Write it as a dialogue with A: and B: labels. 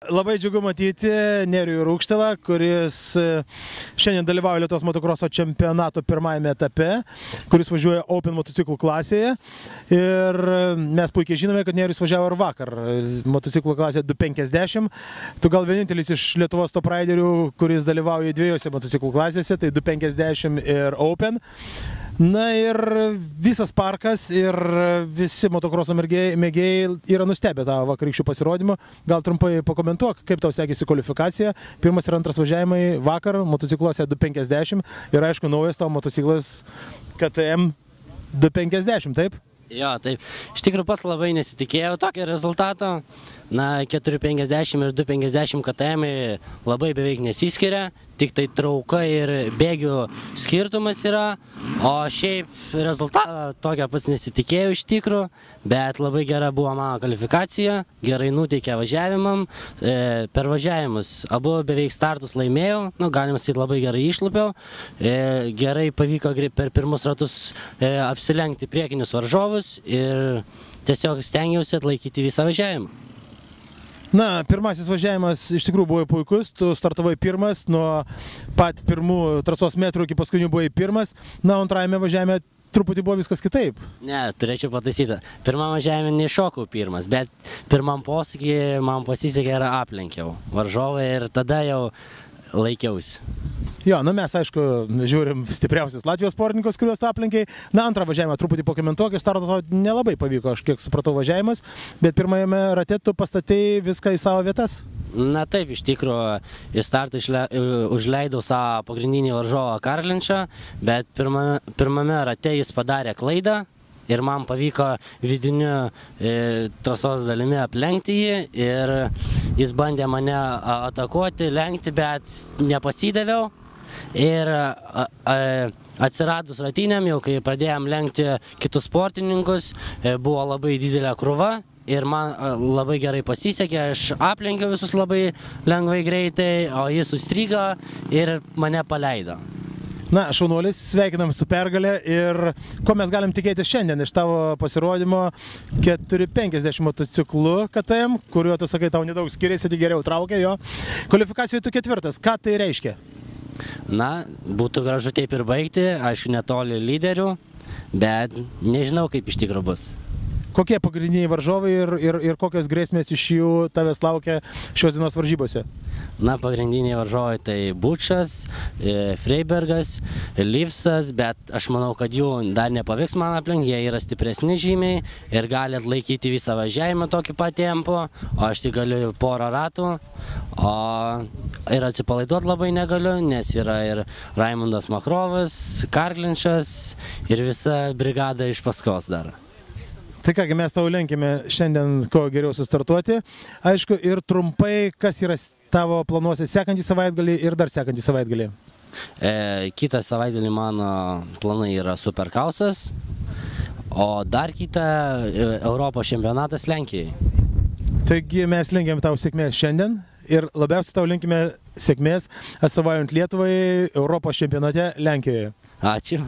A: Labai džiugu matyti Nerijų Rūkštelą, kuris šiandien dalyvauja Lietuvos motokroso čempionato pirmajame etape, kuris važiuoja Open motociklų klasėje. Ir mes puikiai žinome, kad Nerijus važiavo ir vakar motociklų klasėje 250. Tu gal vienintelis iš Lietuvos top riderių, kuris dalyvauja dviejose motociklų klasėse, tai 250 ir Open. Na ir visas parkas ir visi motokroso mėgėjai yra nustebę tą vakarykščių pasirodymą. Gal trumpai pakomentuok, kaip tau sekėsi kvalifikacija. Pirmas ir antras važiavimai vakar motocikluose 250 ir aišku naujas tavo motociklas KTM 250, taip?
B: Jo, taip. Iš tikrųjų pats labai nesitikėjau tokio rezultato. Na, 450 ir 250 KTM labai beveik nesiskiria, tik tai trauka ir bėgių skirtumas yra, o šiaip rezultatą tokio pats nesitikėjau iš tikrųjų, bet labai gera buvo mano kvalifikacija, gerai nuteikė važiavimam, per važiavimus abu beveik startus laimėjau, galima sakyti labai gerai išlupiau, gerai pavyko per pirmus ratus apsilenkti priekinius varžovus ir tiesiog stengiausi atlaikyti visą važiavimą.
A: Na, pirmasis važiavimas iš tikrųjų buvo puikus, tu startavai pirmas, nuo pat pirmų trasos metrų iki paskutinių buvai pirmas, na, antrajame važiavime truputį buvo viskas kitaip.
B: Ne, turėčiau pataisyti. Pirmam važiavime nešokau pirmas, bet pirmam posūkį man pasisekė ir aplenkiau varžovą ir tada jau laikiausi.
A: Jo, na mes, aišku, žiūrim stipriausius Latvijos sportininkus, kuriuos tu aplenkiai. Na, antrą važiavimą truputį pakomentuok, starto nelabai pavyko, aš kiek supratau važiavimas, bet pirmajame rate tu pastatei viską į savo vietas.
B: Na taip, iš tikrųjų, į startą užleidau savo pagrindinį varžovą Karlinšą, bet pirmame rate jis padarė klaidą. Ir man pavyko vidiniu trasos dalimi aplenkti jį ir jis bandė mane atakuoti, lenkti, bet nepasidaviau. Ir atsiradus ratiniam, jau kai pradėjom lenkti kitus sportininkus, buvo labai didelė krūva ir man labai gerai pasisekė, aš aplenkiau visus labai lengvai greitai, o jis sustrigo ir mane paleido.
A: Na, šaunuolis, sveikinam su pergalė ir ko mes galim tikėtis šiandien iš tavo pasirodymo 450 motociklu KTM, kuriuo tu sakai, tau nedaug skiriasi, tik geriau traukia jo. Kvalifikacijoje tu ketvirtas, ką tai reiškia?
B: Na, būtų gražu taip ir baigti, aišku, netoli lyderių, bet nežinau, kaip iš tikrųjų bus.
A: Kokie pagrindiniai varžovai ir kokios grėsmės iš jų tavęs laukia šios dienos varžybose?
B: Na, pagrindiniai varžovai tai Bučas, Freibergas, Livsas, bet aš manau, kad jų dar nepavyks man aplenkti, jie yra stipresni žymiai ir gali atlaikyti visą važiavimą tokį pat tempo, o aš tik galiu porą ratų, o ir atsipalaiduoti labai negaliu, nes yra ir Raimundas Makrovas, Karlinšas ir visa brigada iš paskos dar.
A: Tai kągi, mes tau lenkime šiandien ko geriau sustartuoti. Aišku, ir trumpai, kas yra tavo planuose sekantį savaitgalį ir dar sekantį savaitgalį?
B: Kitą savaitgalį mano planai yra Superkausas, o dar kitą Europos čempionatas Lenkijai.
A: Taigi mes linkim tau sėkmės šiandien ir labiausiai tau linkime sėkmės atstovaujant Lietuvai Europos čempionate Lenkijoje.
B: Ačiū.